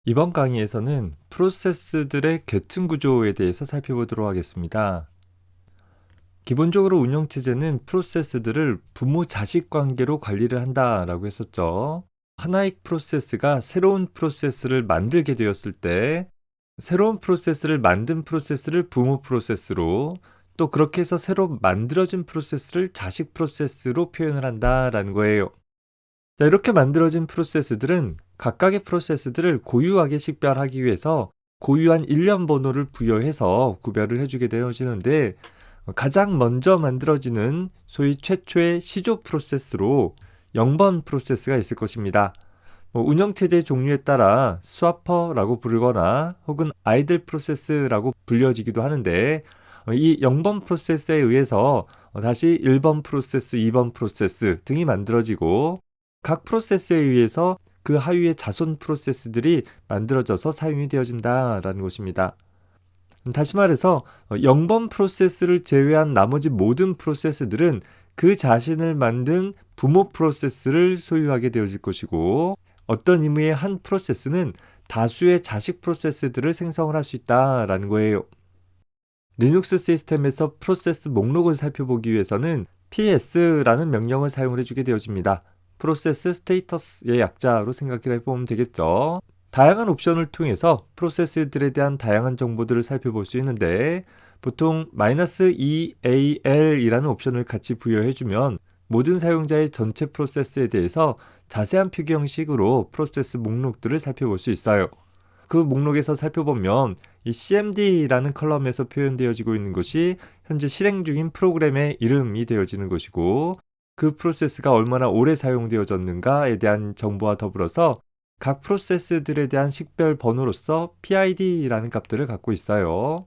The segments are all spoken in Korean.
이번 강의에서는 프로세스들의 계층 구조에 대해서 살펴보도록 하겠습니다. 기본적으로 운영체제는 프로세스들을 부모-자식 관계로 관리를 한다라고 했었죠. 하나의 프로세스가 새로운 프로세스를 만들게 되었을 때 새로운 프로세스를 만든 프로세스를 부모 프로세스로, 또 그렇게 해서 새로 만들어진 프로세스를 자식 프로세스로 표현을 한다라는 거예요. 자, 이렇게 만들어진 프로세스들은 각각의 프로세스들을 고유하게 식별하기 위해서 고유한 일련 번호를 부여해서 구별을 해주게 되어지는데, 가장 먼저 만들어지는 소위 최초의 시조 프로세스로 0번 프로세스가 있을 것입니다. 운영체제의 종류에 따라 스와퍼라고 부르거나 혹은 아이들 프로세스라고 불려지기도 하는데, 이 0번 프로세스에 의해서 다시 1번 프로세스, 2번 프로세스 등이 만들어지고, 각 프로세스에 의해서 그 하위의 자손 프로세스들이 만들어져서 사용이 되어진다라는 것입니다. 다시 말해서 0번 프로세스를 제외한 나머지 모든 프로세스들은 그 자신을 만든 부모 프로세스를 소유하게 되어질 것이고, 어떤 의미의 한 프로세스는 다수의 자식 프로세스들을 생성을 할 수 있다라는 거예요. 리눅스 시스템에서 프로세스 목록을 살펴보기 위해서는 ps라는 명령을 사용을 해주게 되어집니다. 프로세스 스테이터스의 약자로 생각을 해보면 되겠죠. 다양한 옵션을 통해서 프로세스들에 대한 다양한 정보들을 살펴볼 수 있는데, 보통 -eal이라는 옵션을 같이 부여해주면 모든 사용자의 전체 프로세스에 대해서 자세한 표기 형식으로 프로세스 목록들을 살펴볼 수 있어요. 그 목록에서 살펴보면 이 cmd라는 컬럼에서 표현되어지고 있는 것이 현재 실행 중인 프로그램의 이름이 되어지는 것이고, 그 프로세스가 얼마나 오래 사용되어졌는가에 대한 정보와 더불어서 각 프로세스들에 대한 식별 번호로서 PID라는 값들을 갖고 있어요.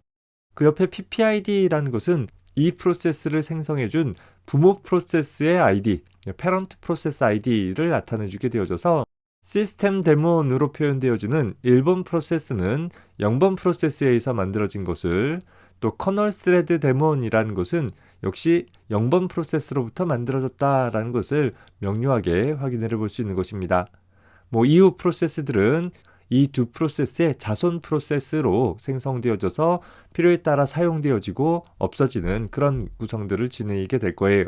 그 옆에 PPID라는 것은 이 프로세스를 생성해준 부모 프로세스의 ID, Parent Process ID를 나타내주게 되어져서, 시스템 데몬으로 표현되어지는 1번 프로세스는 0번 프로세스에 의해서 만들어진 것을, 또 커널 스레드 데몬이라는 것은 역시 0번 프로세스로부터 만들어졌다라는 것을 명료하게 확인해 볼 수 있는 것입니다. 이후 프로세스들은 이 두 프로세스의 자손 프로세스로 생성되어져서 필요에 따라 사용되어지고 없어지는 그런 구성들을 지니게 될 거예요.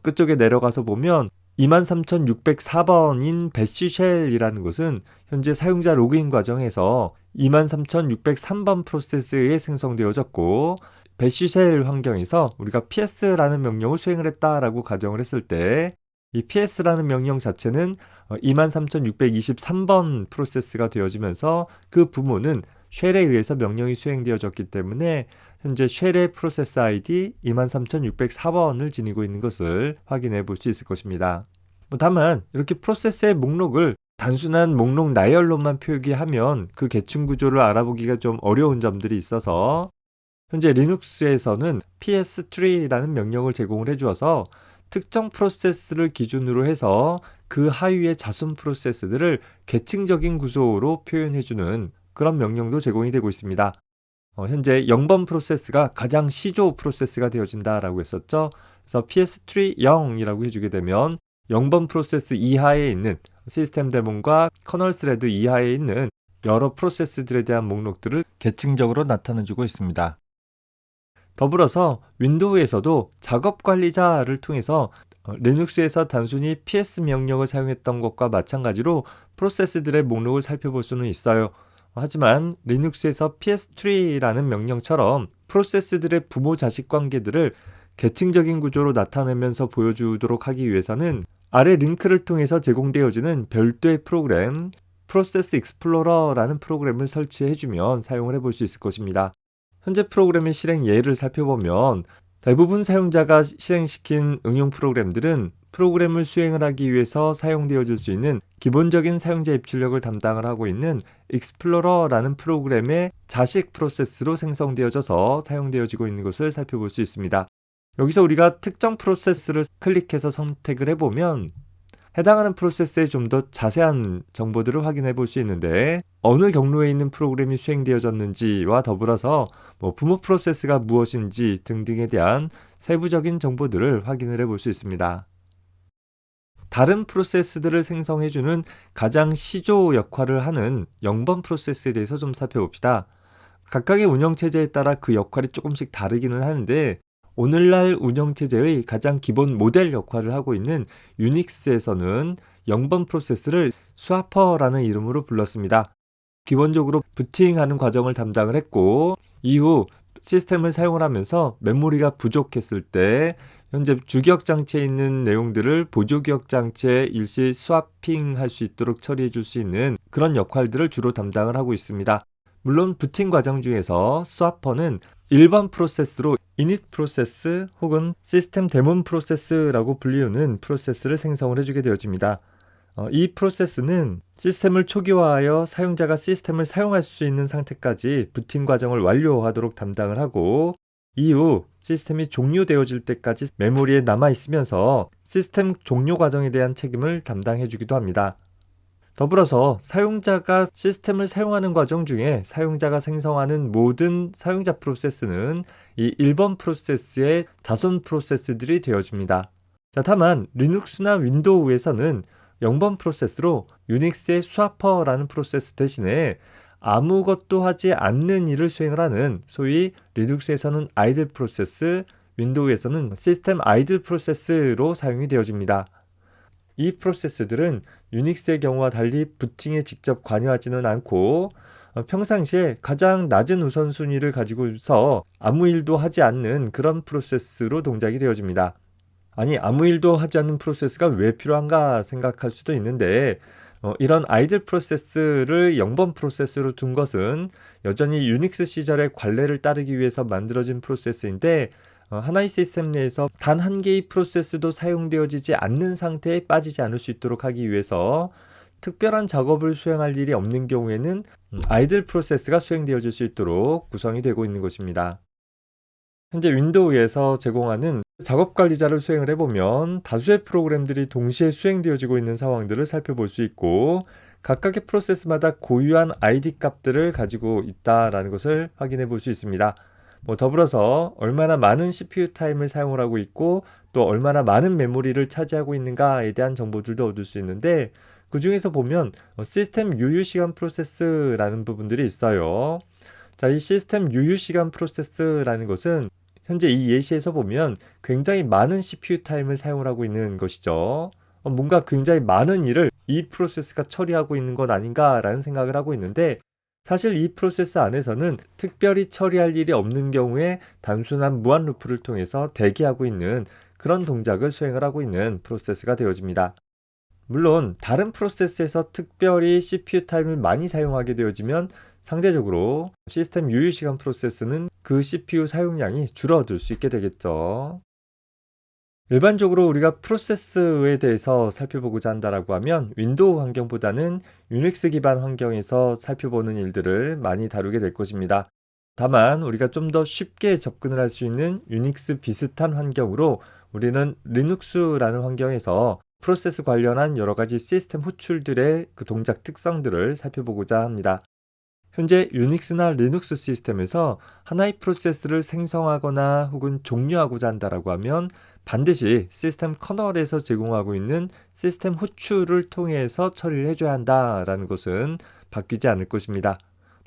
끝쪽에 내려가서 보면 23604번인 배쉬쉘이라는 것은 현재 사용자 로그인 과정에서 23603번 프로세스에 생성되어졌고, 배쉬쉘 환경에서 우리가 ps라는 명령을 수행을 했다라고 가정을 했을 때, 이 ps라는 명령 자체는 23623번 프로세스가 되어지면서 그 부모는 쉘에 의해서 명령이 수행되어졌기 때문에 현재 쉘의 프로세스 ID 23604번을 지니고 있는 것을 확인해 볼 수 있을 것입니다. 다만 이렇게 프로세스의 목록을 단순한 목록 나열로만 표기하면 그 계층 구조를 알아보기가 좀 어려운 점들이 있어서, 현재 리눅스에서는 ps3라는 명령을 제공을 해주어서 특정 프로세스를 기준으로 해서 그 하위의 자손 프로세스들을 계층적인 구조로 표현해주는 그런 명령도 제공이 되고 있습니다. 현재 0번 프로세스가 가장 시조 프로세스가 되어진다라고 했었죠. 그래서 ps3 0이라고 해주게 되면 0번 프로세스 이하에 있는 시스템 데몬과 커널 스레드 이하에 있는 여러 프로세스들에 대한 목록들을 계층적으로 나타내주고 있습니다. 더불어서 윈도우에서도 작업 관리자를 통해서 리눅스에서 단순히 ps 명령을 사용했던 것과 마찬가지로 프로세스들의 목록을 살펴볼 수는 있어요. 하지만 리눅스에서 ps3라는 명령처럼 프로세스들의 부모-자식 관계들을 계층적인 구조로 나타내면서 보여주도록 하기 위해서는 아래 링크를 통해서 제공되어지는 별도의 프로그램, 프로세스 익스플로러라는 프로그램을 설치해주면 사용을 해볼 수 있을 것입니다. 현재 프로그램의 실행 예를 살펴보면 대부분 사용자가 실행시킨 응용 프로그램들은 프로그램을 수행을 하기 위해서 사용되어질 수 있는 기본적인 사용자 입출력을 담당을 하고 있는 익스플로러라는 프로그램의 자식 프로세스로 생성되어져서 사용되어지고 있는 것을 살펴볼 수 있습니다. 여기서 우리가 특정 프로세스를 클릭해서 선택을 해보면 해당하는 프로세스의 좀 더 자세한 정보들을 확인해 볼 수 있는데, 어느 경로에 있는 프로그램이 수행되어졌는지와 더불어서 부모 프로세스가 무엇인지 등등에 대한 세부적인 정보들을 확인을 해 볼 수 있습니다. 다른 프로세스들을 생성해주는 가장 시조 역할을 하는 0번 프로세스에 대해서 좀 살펴봅시다. 각각의 운영체제에 따라 그 역할이 조금씩 다르기는 하는데 오늘날 운영체제의 가장 기본 모델 역할을 하고 있는 유닉스에서는 0번 프로세스를 스와퍼라는 이름으로 불렀습니다. 기본적으로 부팅하는 과정을 담당을 했고 이후 시스템을 사용을 하면서 메모리가 부족했을 때 현재 주기억 장치에 있는 내용들을 보조기억 장치에 일시 스와핑할 수 있도록 처리해 줄 수 있는 그런 역할들을 주로 담당을 하고 있습니다. 물론 부팅 과정 중에서 스와퍼는 1번 프로세스로 이닛 프로세스 혹은 시스템 데몬 프로세스라고 불리우는 프로세스를 생성을 해주게 되어집니다. 이 프로세스는 시스템을 초기화하여 사용자가 시스템을 사용할 수 있는 상태까지 부팅 과정을 완료하도록 담당을 하고 이후 시스템이 종료되어질 때까지 메모리에 남아있으면서 시스템 종료 과정에 대한 책임을 담당해주기도 합니다. 더불어서 사용자가 시스템을 사용하는 과정 중에 사용자가 생성하는 모든 사용자 프로세스는 이 1번 프로세스의 자손 프로세스들이 되어집니다. 자, 다만 리눅스나 윈도우에서는 0번 프로세스로 유닉스의 스와퍼라는 프로세스 대신에 아무것도 하지 않는 일을 수행을 하는 소위 리눅스에서는 아이들 프로세스, 윈도우에서는 시스템 아이들 프로세스로 사용이 되어집니다. 이 프로세스들은 유닉스의 경우와 달리 부팅에 직접 관여하지는 않고 평상시에 가장 낮은 우선순위를 가지고서 아무 일도 하지 않는 그런 프로세스로 동작이 되어집니다. 아니, 아무 일도 하지 않는 프로세스가 왜 필요한가 생각할 수도 있는데 이런 아이들 프로세스를 0번 프로세스로 둔 것은 여전히 유닉스 시절의 관례를 따르기 위해서 만들어진 프로세스인데 하나의 시스템 내에서 단 한 개의 프로세스도 사용되어지지 않는 상태에 빠지지 않을 수 있도록 하기 위해서 특별한 작업을 수행할 일이 없는 경우에는 아이들 프로세스가 수행되어질 수 있도록 구성이 되고 있는 것입니다. 현재 윈도우에서 제공하는 작업관리자를 수행을 해보면 다수의 프로그램들이 동시에 수행되어지고 있는 상황들을 살펴볼 수 있고 각각의 프로세스마다 고유한 ID 값들을 가지고 있다는 것을 확인해 볼 수 있습니다. 더불어서 얼마나 많은 CPU 타임을 사용을 하고 있고 또 얼마나 많은 메모리를 차지하고 있는가에 대한 정보들도 얻을 수 있는데 그 중에서 보면 시스템 유효시간 프로세스라는 부분들이 있어요. 자, 이 시스템 유효시간 프로세스라는 것은 현재 이 예시에서 보면 굉장히 많은 CPU 타임을 사용을 하고 있는 것이죠. 뭔가 굉장히 많은 일을 이 프로세스가 처리하고 있는 것 아닌가라는 생각을 하고 있는데 사실 이 프로세스 안에서는 특별히 처리할 일이 없는 경우에 단순한 무한 루프를 통해서 대기하고 있는 그런 동작을 수행을 하고 있는 프로세스가 되어집니다. 물론 다른 프로세스에서 특별히 CPU 타임을 많이 사용하게 되어지면 상대적으로 시스템 유효시간 프로세스는 그 CPU 사용량이 줄어들 수 있게 되겠죠. 일반적으로 우리가 프로세스에 대해서 살펴보고자 한다라고 하면 윈도우 환경보다는 유닉스 기반 환경에서 살펴보는 일들을 많이 다루게 될 것입니다. 다만 우리가 좀 더 쉽게 접근을 할 수 있는 유닉스 비슷한 환경으로 우리는 리눅스라는 환경에서 프로세스 관련한 여러 가지 시스템 호출들의 그 동작 특성들을 살펴보고자 합니다. 현재 유닉스나 리눅스 시스템에서 하나의 프로세스를 생성하거나 혹은 종료하고자 한다라고 하면 반드시 시스템 커널에서 제공하고 있는 시스템 호출을 통해서 처리를 해줘야 한다라는 것은 바뀌지 않을 것입니다.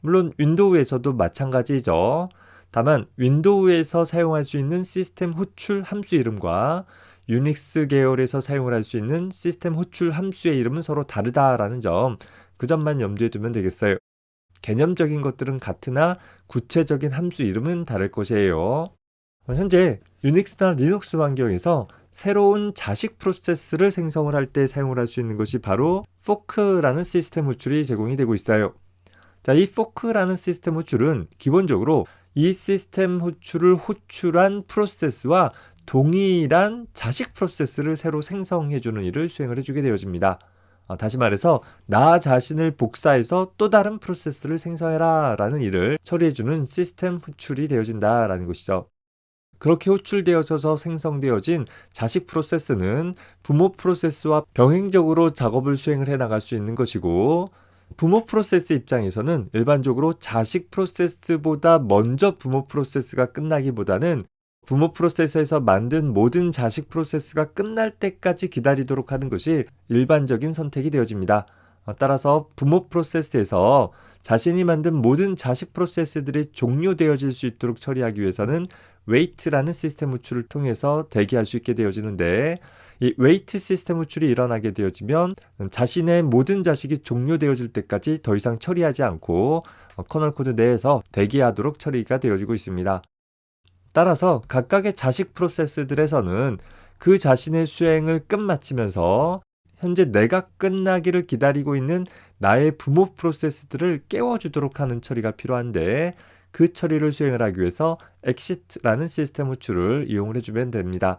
물론 윈도우에서도 마찬가지죠. 다만 윈도우에서 사용할 수 있는 시스템 호출 함수 이름과 유닉스 계열에서 사용을 할 수 있는 시스템 호출 함수의 이름은 서로 다르다라는 점, 그 점만 염두에 두면 되겠어요. 개념적인 것들은 같으나 구체적인 함수 이름은 다를 것이에요. 현재 유닉스나 리눅스 환경에서 새로운 자식 프로세스를 생성을 할 때 사용을 할 수 있는 것이 바로 포크라는 시스템 호출이 제공이 되고 있어요. 자, 이 포크라는 시스템 호출은 기본적으로 이 시스템 호출을 호출한 프로세스와 동일한 자식 프로세스를 새로 생성해주는 일을 수행을 해주게 되어집니다. 다시 말해서 나 자신을 복사해서 또 다른 프로세스를 생성해라 라는 일을 처리해주는 시스템 호출이 되어진다라는 것이죠. 그렇게 호출되어져서 생성되어진 자식 프로세스는 부모 프로세스와 병행적으로 작업을 수행을 해나갈 수 있는 것이고 부모 프로세스 입장에서는 일반적으로 자식 프로세스보다 먼저 부모 프로세스가 끝나기보다는 부모 프로세스에서 만든 모든 자식 프로세스가 끝날 때까지 기다리도록 하는 것이 일반적인 선택이 되어집니다. 따라서 부모 프로세스에서 자신이 만든 모든 자식 프로세스들이 종료되어질 수 있도록 처리하기 위해서는 wait라는 시스템 호출을 통해서 대기할 수 있게 되어지는데, 이 wait 시스템 호출이 일어나게 되어지면 자신의 모든 자식이 종료되어질 때까지 더 이상 처리하지 않고 커널 코드 내에서 대기하도록 처리가 되어지고 있습니다. 따라서 각각의 자식 프로세스들에서는 그 자신의 수행을 끝마치면서 현재 내가 끝나기를 기다리고 있는 나의 부모 프로세스들을 깨워주도록 하는 처리가 필요한데, 그 처리를 수행을 하기 위해서 exit라는 시스템 호출을 이용을 해주면 됩니다.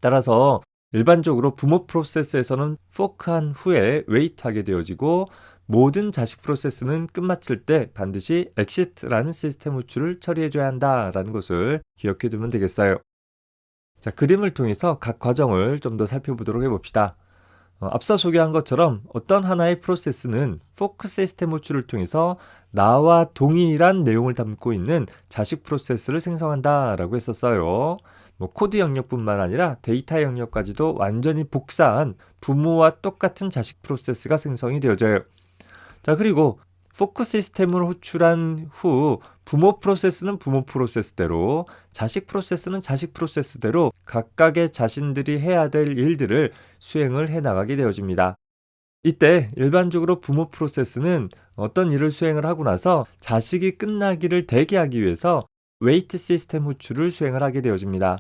따라서 일반적으로 부모 프로세스에서는 fork한 후에 wait하게 되어지고, 모든 자식 프로세스는 끝마칠 때 반드시 exit라는 시스템 호출을 처리해줘야 한다라는 것을 기억해 두면 되겠어요. 자, 그림을 통해서 각 과정을 좀 더 살펴보도록 해봅시다. 앞서 소개한 것처럼 어떤 하나의 프로세스는 fork 시스템 호출을 통해서 나와 동일한 내용을 담고 있는 자식 프로세스를 생성한다라고 했었어요. 코드 영역뿐만 아니라 데이터 영역까지도 완전히 복사한 부모와 똑같은 자식 프로세스가 생성이 되어져요. 자, 그리고 포크 시스템을 호출한 후 부모 프로세스는 부모 프로세스대로, 자식 프로세스는 자식 프로세스대로 각각의 자신들이 해야 될 일들을 수행을 해나가게 되어집니다. 이때 일반적으로 부모 프로세스는 어떤 일을 수행을 하고 나서 자식이 끝나기를 대기하기 위해서 wait 시스템 호출을 수행을 하게 되어집니다.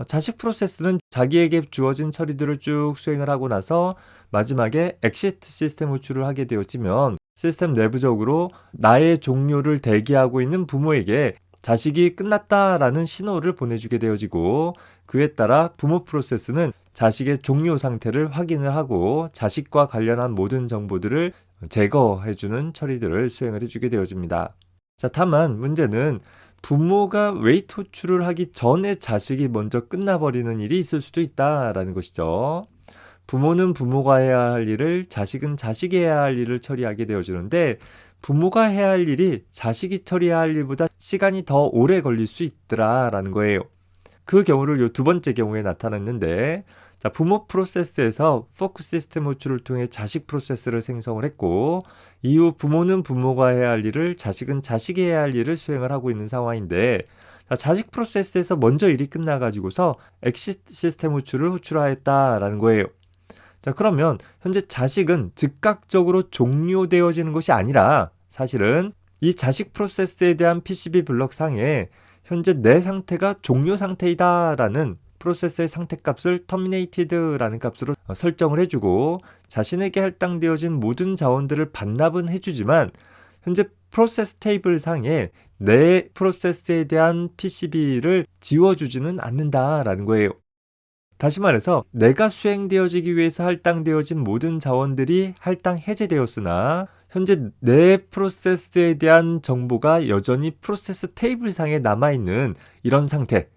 자식 프로세스는 자기에게 주어진 처리들을 쭉 수행을 하고 나서 마지막에 exit 시스템 호출을 하게 되어지면 시스템 내부적으로 나의 종료를 대기하고 있는 부모에게 자식이 끝났다라는 신호를 보내주게 되어지고, 그에 따라 부모 프로세스는 자식의 종료 상태를 확인을 하고 자식과 관련한 모든 정보들을 제거해주는 처리들을 수행을 해주게 되어집니다. 자, 다만 문제는 부모가 웨이트 호출을 하기 전에 자식이 먼저 끝나버리는 일이 있을 수도 있다라는 것이죠. 부모는 부모가 해야 할 일을, 자식은 자식이 해야 할 일을 처리하게 되어지는데, 부모가 해야 할 일이 자식이 처리해야 할 일보다 시간이 더 오래 걸릴 수 있더라라는 거예요. 그 경우를 요 두 번째 경우에 나타났는데, 자, 부모 프로세스에서 포크 시스템 호출을 통해 자식 프로세스를 생성을 했고, 이후 부모는 부모가 해야 할 일을, 자식은 자식이 해야 할 일을 수행을 하고 있는 상황인데, 자, 자식 프로세스에서 먼저 일이 끝나가지고서 엑시트 시스템 호출을 호출하였다라는 거예요. 자, 그러면 현재 자식은 즉각적으로 종료되어지는 것이 아니라 사실은 이 자식 프로세스에 대한 PCB 블럭 상에 현재 내 상태가 종료 상태이다라는 프로세스의 상태값을 terminated라는 값으로 설정을 해주고, 자신에게 할당되어진 모든 자원들을 반납은 해주지만 현재 프로세스 테이블 상에 내 프로세스에 대한 PCB를 지워주지는 않는다라는 거예요. 다시 말해서 내가 수행되어지기 위해서 할당되어진 모든 자원들이 할당 해제되었으나 현재 내 프로세스에 대한 정보가 여전히 프로세스 테이블상에 남아있는 이런 상태,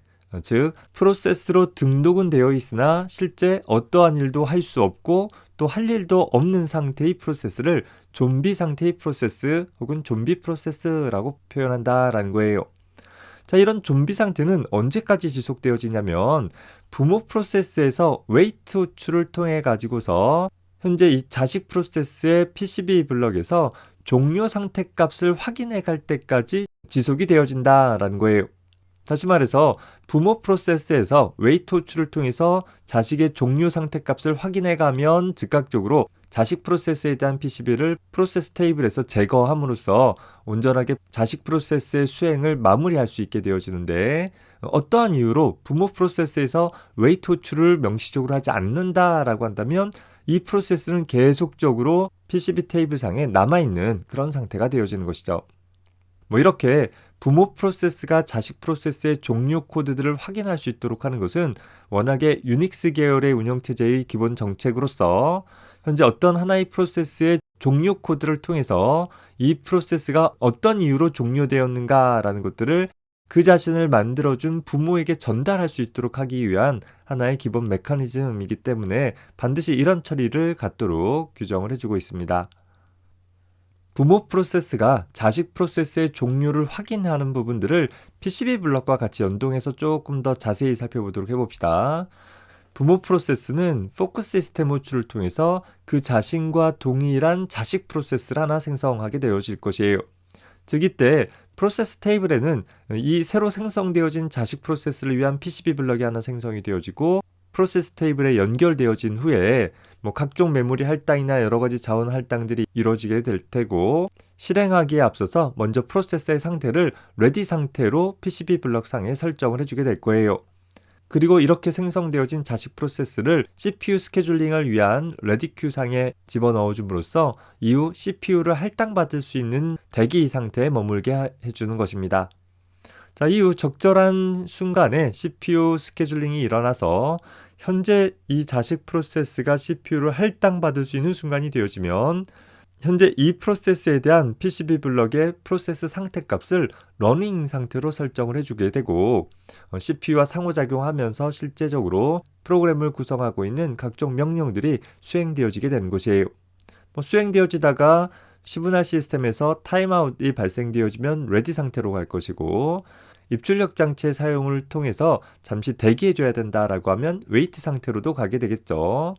즉 프로세스로 등록은 되어 있으나 실제 어떠한 일도 할 수 없고 또 할 일도 없는 상태의 프로세스를 좀비 상태의 프로세스 혹은 좀비 프로세스라고 표현한다라는 거예요. 자, 이런 좀비 상태는 언제까지 지속되어지냐면 부모 프로세스에서 웨이트 호출을 통해 가지고서 현재 이 자식 프로세스의 PCB 블럭에서 종료 상태 값을 확인해 갈 때까지 지속이 되어진다라는 거예요. 다시 말해서 부모 프로세스에서 웨이트 호출을 통해서 자식의 종료 상태 값을 확인해 가면 즉각적으로 자식 프로세스에 대한 PCB를 프로세스 테이블에서 제거함으로써 온전하게 자식 프로세스의 수행을 마무리할 수 있게 되어지는데, 어떠한 이유로 부모 프로세스에서 웨이트 호출을 명시적으로 하지 않는다라고 한다면 이 프로세스는 계속적으로 PCB 테이블 상에 남아있는 그런 상태가 되어지는 것이죠. 이렇게 부모 프로세스가 자식 프로세스의 종료 코드들을 확인할 수 있도록 하는 것은 워낙에 유닉스 계열의 운영체제의 기본 정책으로서 현재 어떤 하나의 프로세스의 종료 코드를 통해서 이 프로세스가 어떤 이유로 종료되었는가라는 것들을 그 자신을 만들어준 부모에게 전달할 수 있도록 하기 위한 하나의 기본 메커니즘이기 때문에 반드시 이런 처리를 갖도록 규정을 해주고 있습니다. 부모 프로세스가 자식 프로세스의 종류를 확인하는 부분들을 PCB 블럭과 같이 연동해서 조금 더 자세히 살펴보도록 해봅시다. 부모 프로세스는 포크 시스템 호출을 통해서 그 자신과 동일한 자식 프로세스를 하나 생성하게 되어질 것이에요. 즉 이때 프로세스 테이블에는 이 새로 생성되어진 자식 프로세스를 위한 PCB 블럭이 하나 생성이 되어지고, 프로세스 테이블에 연결되어진 후에 각종 메모리 할당이나 여러가지 자원 할당들이 이루어지게 될 테고, 실행하기에 앞서서 먼저 프로세스의 상태를 레디 상태로 PCB 블럭 상에 설정을 해주게 될 거예요. 그리고 이렇게 생성되어진 자식 프로세스를 CPU 스케줄링을 위한 레디 큐 상에 집어넣어 줌으로써 이후 CPU를 할당받을 수 있는 대기 상태에 머물게 해주는 것입니다. 자, 이후 적절한 순간에 CPU 스케줄링이 일어나서 현재 이 자식 프로세스가 CPU를 할당받을 수 있는 순간이 되어지면 현재 이 프로세스에 대한 PCB 블럭의 프로세스 상태 값을 러닝 상태로 설정을 해주게 되고, CPU와 상호작용하면서 실제적으로 프로그램을 구성하고 있는 각종 명령들이 수행되어지게 되는 것이에요. 수행되어지다가 시분할 시스템에서 타임아웃이 발생되어지면 레디 상태로 갈 것이고, 입출력 장치의 사용을 통해서 잠시 대기해줘야 된다라고 하면 웨이트 상태로도 가게 되겠죠.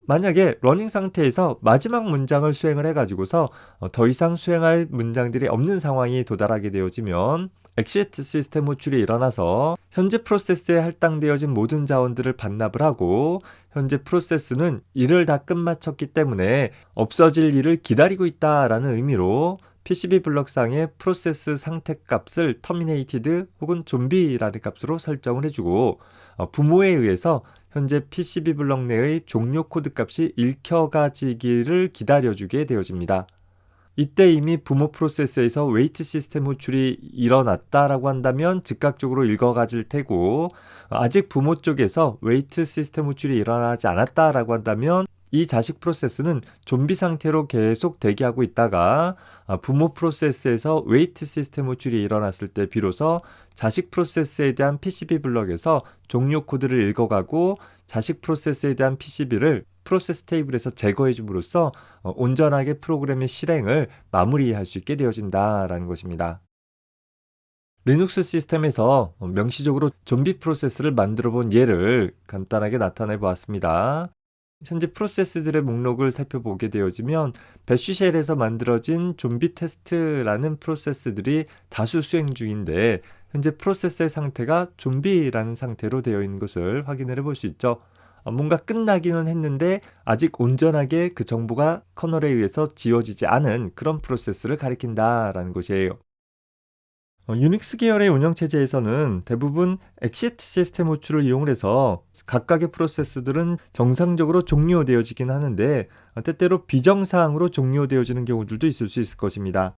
만약에 러닝 상태에서 마지막 문장을 수행을 해가지고서 더 이상 수행할 문장들이 없는 상황이 도달하게 되어지면 엑시트 시스템 호출이 일어나서 현재 프로세스에 할당되어진 모든 자원들을 반납을 하고, 현재 프로세스는 일을 다 끝마쳤기 때문에 없어질 일을 기다리고 있다라는 의미로 PCB 블럭상의 프로세스 상태 값을 terminated 혹은 좀비라는 값으로 설정을 해주고, 부모에 의해서 현재 PCB 블럭 내의 종료 코드 값이 읽혀가지기를 기다려주게 되어집니다. 이때 이미 부모 프로세스에서 웨이트 시스템 호출이 일어났다라고 한다면 즉각적으로 읽어가질 테고, 아직 부모 쪽에서 웨이트 시스템 호출이 일어나지 않았다라고 한다면 이 자식 프로세스는 좀비 상태로 계속 대기하고 있다가 부모 프로세스에서 웨이트 시스템 호출이 일어났을 때 비로소 자식 프로세스에 대한 PCB 블럭에서 종료 코드를 읽어가고 자식 프로세스에 대한 PCB를 프로세스 테이블에서 제거해 줌으로써 온전하게 프로그램의 실행을 마무리할 수 있게 되어진다라는 것입니다. 리눅스 시스템에서 명시적으로 좀비 프로세스를 만들어 본 예를 간단하게 나타내 보았습니다. 현재 프로세스들의 목록을 살펴보게 되어지면 배쉬쉘에서 만들어진 좀비 테스트라는 프로세스들이 다수 수행 중인데, 현재 프로세스의 상태가 좀비라는 상태로 되어 있는 것을 확인을 해볼 수 있죠. 뭔가 끝나기는 했는데 아직 온전하게 그 정보가 커널에 의해서 지워지지 않은 그런 프로세스를 가리킨다라는 것이에요. 유닉스 계열의 운영체제에서는 대부분 엑시트 시스템 호출을 이용해서 각각의 프로세스들은 정상적으로 종료되어지긴 하는데 때때로 비정상으로 종료되어지는 경우들도 있을 수 있을 것입니다.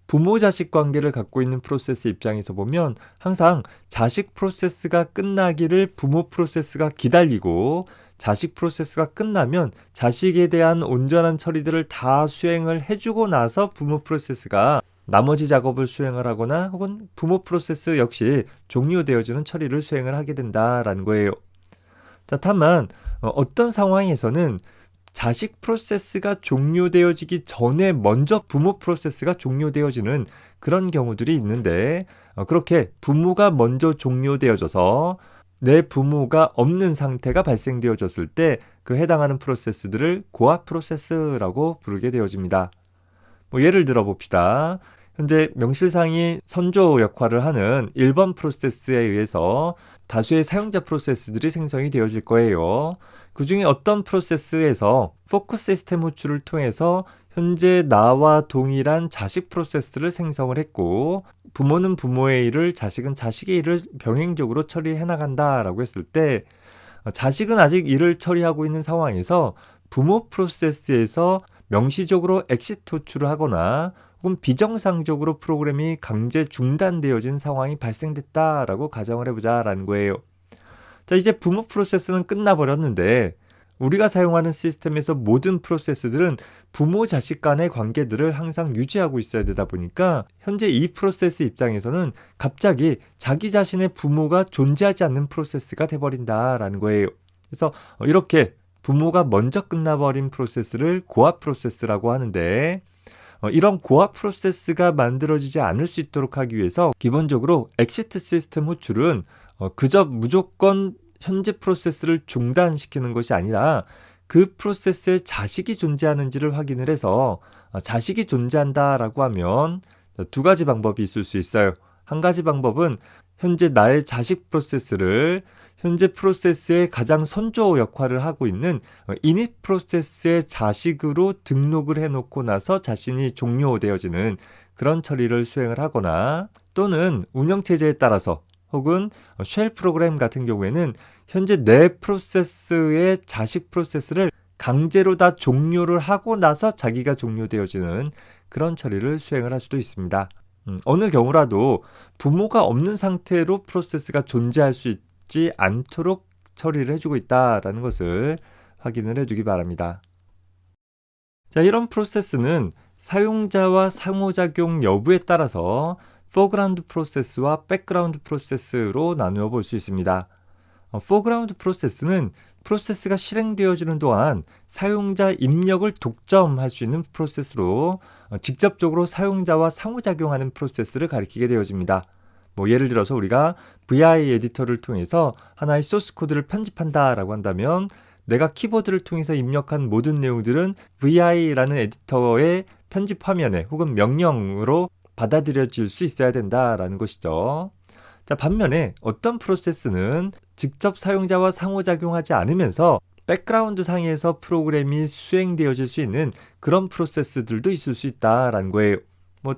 부모-자식 관계를 갖고 있는 프로세스 입장에서 보면 항상 자식 프로세스가 끝나기를 부모 프로세스가 기다리고, 자식 프로세스가 끝나면 자식에 대한 온전한 처리들을 다 수행을 해주고 나서 부모 프로세스가 나머지 작업을 수행을 하거나 혹은 부모 프로세스 역시 종료되어지는 처리를 수행을 하게 된다라는 거예요. 자, 다만 어떤 상황에서는 자식 프로세스가 종료되어지기 전에 먼저 부모 프로세스가 종료되어지는 그런 경우들이 있는데, 그렇게 부모가 먼저 종료되어져서 내 부모가 없는 상태가 발생되어졌을 때 그 해당하는 프로세스들을 고아 프로세스라고 부르게 되어집니다. 예를 들어 봅시다. 현재 명실상이 선조 역할을 하는 1번 프로세스에 의해서 다수의 사용자 프로세스들이 생성이 되어질 거예요. 그 중에 어떤 프로세스에서 포크 시스템 호출을 통해서 현재 나와 동일한 자식 프로세스를 생성을 했고, 부모는 부모의 일을, 자식은 자식의 일을 병행적으로 처리해 나간다라고 했을 때, 자식은 아직 일을 처리하고 있는 상황에서 부모 프로세스에서 명시적으로 엑시트 호출을 하거나 혹은 비정상적으로 프로그램이 강제 중단되어진 상황이 발생됐다라고 가정을 해보자라는 거예요. 자, 이제 부모 프로세스는 끝나버렸는데 우리가 사용하는 시스템에서 모든 프로세스들은 부모 자식 간의 관계들을 항상 유지하고 있어야 되다 보니까 현재 이 프로세스 입장에서는 갑자기 자기 자신의 부모가 존재하지 않는 프로세스가 돼버린다라는 거예요. 그래서 이렇게 부모가 먼저 끝나버린 프로세스를 고아 프로세스라고 하는데, 이런 고압 프로세스가 만들어지지 않을 수 있도록 하기 위해서 기본적으로 엑시트 시스템 호출은 그저 무조건 현재 프로세스를 중단시키는 것이 아니라 그 프로세스에 자식이 존재하는지를 확인을 해서 자식이 존재한다라고 하면 두 가지 방법이 있을 수 있어요. 한 가지 방법은 현재 나의 자식 프로세스를 현재 프로세스의 가장 선조 역할을 하고 있는 이닛 프로세스의 자식으로 등록을 해놓고 나서 자신이 종료되어지는 그런 처리를 수행을 하거나, 또는 운영체제에 따라서 혹은 쉘 프로그램 같은 경우에는 현재 내 프로세스의 자식 프로세스를 강제로 다 종료를 하고 나서 자기가 종료되어지는 그런 처리를 수행을 할 수도 있습니다. 어느 경우라도 부모가 없는 상태로 프로세스가 존재할 수 있지 않도록 처리를 해주고 있다라는 것을 확인을 해주기 바랍니다. 자, 이런 프로세스는 사용자와 상호작용 여부에 따라서 포그라운드 프로세스와 백그라운드 프로세스로 나누어 볼 수 있습니다. 포그라운드 프로세스는 프로세스가 실행되어지는 동안 사용자 입력을 독점할 수 있는 프로세스로 직접적으로 사용자와 상호작용하는 프로세스를 가리키게 되어집니다. 예를 들어서 우리가 VI 에디터를 통해서 하나의 소스 코드를 편집한다라고 한다면 내가 키보드를 통해서 입력한 모든 내용들은 VI라는 에디터의 편집 화면에 혹은 명령으로 받아들여질 수 있어야 된다라는 것이죠. 자, 반면에 어떤 프로세스는 직접 사용자와 상호작용하지 않으면서 백그라운드 상에서 프로그램이 수행되어질 수 있는 그런 프로세스들도 있을 수 있다라는 거예요.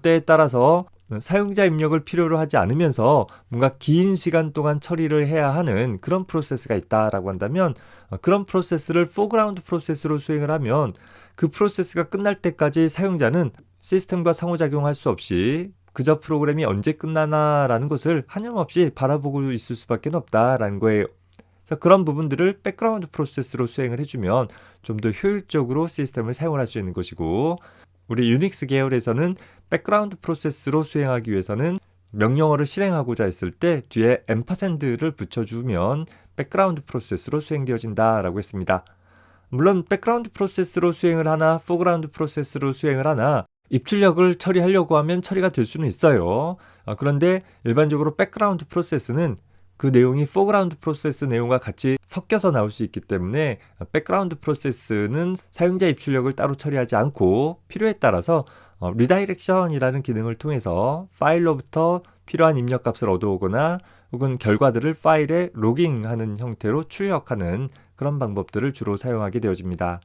때에 따라서 사용자 입력을 필요로 하지 않으면서 뭔가 긴 시간 동안 처리를 해야 하는 그런 프로세스가 있다라고 한다면 그런 프로세스를 포그라운드 프로세스로 수행을 하면 그 프로세스가 끝날 때까지 사용자는 시스템과 상호작용할 수 없이 그저 프로그램이 언제 끝나나라는 것을 하염없이 바라보고 있을 수밖에 없다라는 거예요. 그래서 그런 부분들을 백그라운드 프로세스로 수행을 해주면 좀 더 효율적으로 시스템을 사용할 수 있는 것이고, 우리 유닉스 계열에서는 백그라운드 프로세스로 수행하기 위해서는 명령어를 실행하고자 했을 때 뒤에 앰퍼샌드를 붙여주면 백그라운드 프로세스로 수행되어진다라고 했습니다. 물론 백그라운드 프로세스로 수행을 하나 포그라운드 프로세스로 수행을 하나 입출력을 처리하려고 하면 처리가 될 수는 있어요. 그런데 일반적으로 백그라운드 프로세스는 그 내용이 포그라운드 프로세스 내용과 같이 섞여서 나올 수 있기 때문에 백그라운드 프로세스는 사용자 입출력을 따로 처리하지 않고 필요에 따라서 리다이렉션이라는 기능을 통해서 파일로부터 필요한 입력값을 얻어오거나 혹은 결과들을 파일에 로깅하는 형태로 출력하는 그런 방법들을 주로 사용하게 되어집니다.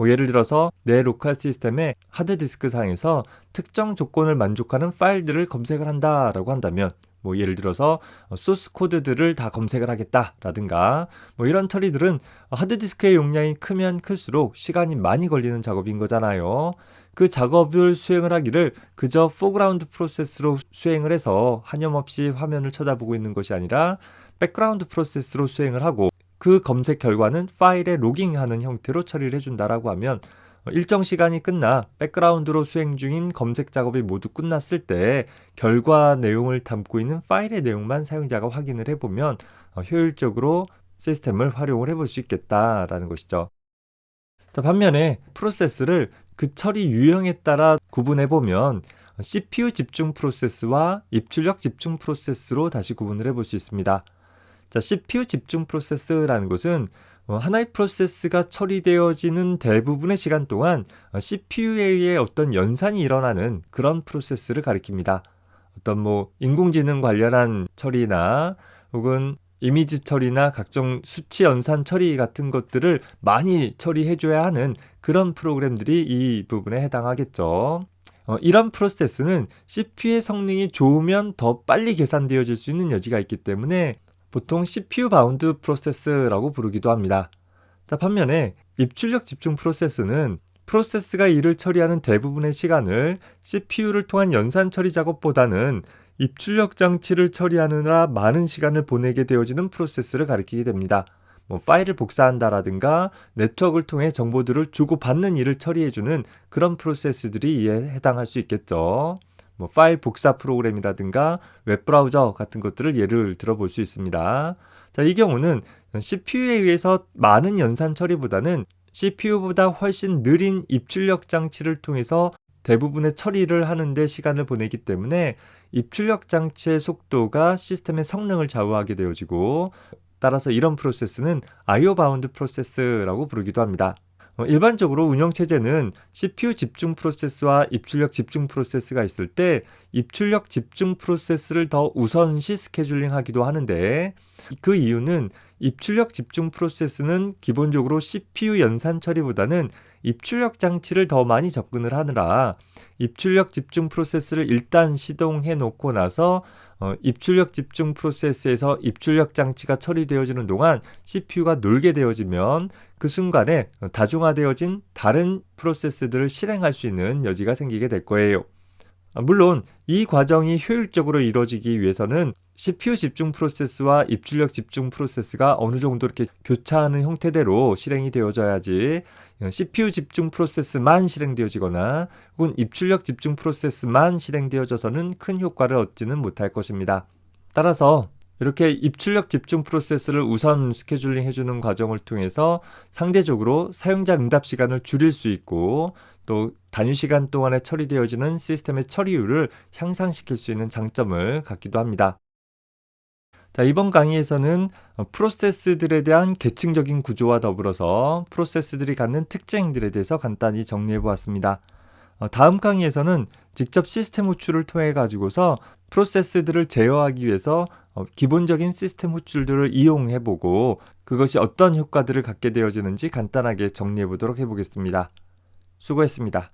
예를 들어서 내 로컬 시스템의 하드디스크 상에서 특정 조건을 만족하는 파일들을 검색을 한다라고 한다면 예를 들어서 소스 코드들을 다 검색을 하겠다라든가 이런 처리들은 하드디스크의 용량이 크면 클수록 시간이 많이 걸리는 작업인 거잖아요. 그 작업을 수행을 하기를 그저 포그라운드 프로세스로 수행을 해서 하염없이 화면을 쳐다보고 있는 것이 아니라 백그라운드 프로세스로 수행을 하고 그 검색 결과는 파일에 로깅하는 형태로 처리를 해준다라고 하면 일정 시간이 끝나 백그라운드로 수행 중인 검색 작업이 모두 끝났을 때 결과 내용을 담고 있는 파일의 내용만 사용자가 확인을 해보면 효율적으로 시스템을 활용을 해볼 수 있겠다라는 것이죠. 자, 반면에 프로세스를 그 처리 유형에 따라 구분해보면 CPU 집중 프로세스와 입출력 집중 프로세스로 다시 구분을 해볼 수 있습니다. 자, CPU 집중 프로세스라는 것은 하나의 프로세스가 처리되어지는 대부분의 시간 동안 CPU에 의해 어떤 연산이 일어나는 그런 프로세스를 가리킵니다. 어떤 인공지능 관련한 처리나 혹은 이미지 처리나 각종 수치 연산 처리 같은 것들을 많이 처리해줘야 하는 그런 프로그램들이 이 부분에 해당하겠죠. 이런 프로세스는 CPU의 성능이 좋으면 더 빨리 계산되어질 수 있는 여지가 있기 때문에 보통 CPU 바운드 프로세스라고 부르기도 합니다. 자, 반면에 입출력 집중 프로세스는 프로세스가 일을 처리하는 대부분의 시간을 CPU를 통한 연산 처리 작업보다는 입출력 장치를 처리하느라 많은 시간을 보내게 되어지는 프로세스를 가리키게 됩니다. 파일을 복사한다라든가 네트워크를 통해 정보들을 주고받는 일을 처리해주는 그런 프로세스들이 이에 해당할 수 있겠죠. 파일 복사 프로그램이라든가 웹브라우저 같은 것들을 예를 들어볼 수 있습니다. 자, 이 경우는 CPU에 의해서 많은 연산 처리보다는 CPU보다 훨씬 느린 입출력 장치를 통해서 대부분의 처리를 하는데 시간을 보내기 때문에 입출력 장치의 속도가 시스템의 성능을 좌우하게 되어지고, 따라서 이런 프로세스는 IO 바운드 프로세스라고 부르기도 합니다. 일반적으로 운영체제는 CPU 집중 프로세스와 입출력 집중 프로세스가 있을 때 입출력 집중 프로세스를 더 우선시 스케줄링 하기도 하는데, 그 이유는 입출력 집중 프로세스는 기본적으로 CPU 연산 처리보다는 입출력 장치를 더 많이 접근을 하느라 입출력 집중 프로세스를 일단 시동해 놓고 나서 입출력 집중 프로세스에서 입출력 장치가 처리되어지는 동안 CPU가 놀게 되어지면 그 순간에 다중화되어진 다른 프로세스들을 실행할 수 있는 여지가 생기게 될 거예요. 물론 이 과정이 효율적으로 이루어지기 위해서는 CPU 집중 프로세스와 입출력 집중 프로세스가 어느 정도 이렇게 교차하는 형태대로 실행이 되어져야지 CPU 집중 프로세스만 실행되어지거나 혹은 입출력 집중 프로세스만 실행되어져서는 큰 효과를 얻지는 못할 것입니다. 따라서 이렇게 입출력 집중 프로세스를 우선 스케줄링 해주는 과정을 통해서 상대적으로 사용자 응답 시간을 줄일 수 있고, 또 단위 시간 동안에 처리되어지는 시스템의 처리율을 향상시킬 수 있는 장점을 갖기도 합니다. 자, 이번 강의에서는 프로세스들에 대한 계층적인 구조와 더불어서 프로세스들이 갖는 특징들에 대해서 간단히 정리해 보았습니다. 다음 강의에서는 직접 시스템 호출을 통해 가지고서 프로세스들을 제어하기 위해서 기본적인 시스템 호출들을 이용해 보고 그것이 어떤 효과들을 갖게 되어지는지 간단하게 정리해 보도록 해보겠습니다. 수고했습니다.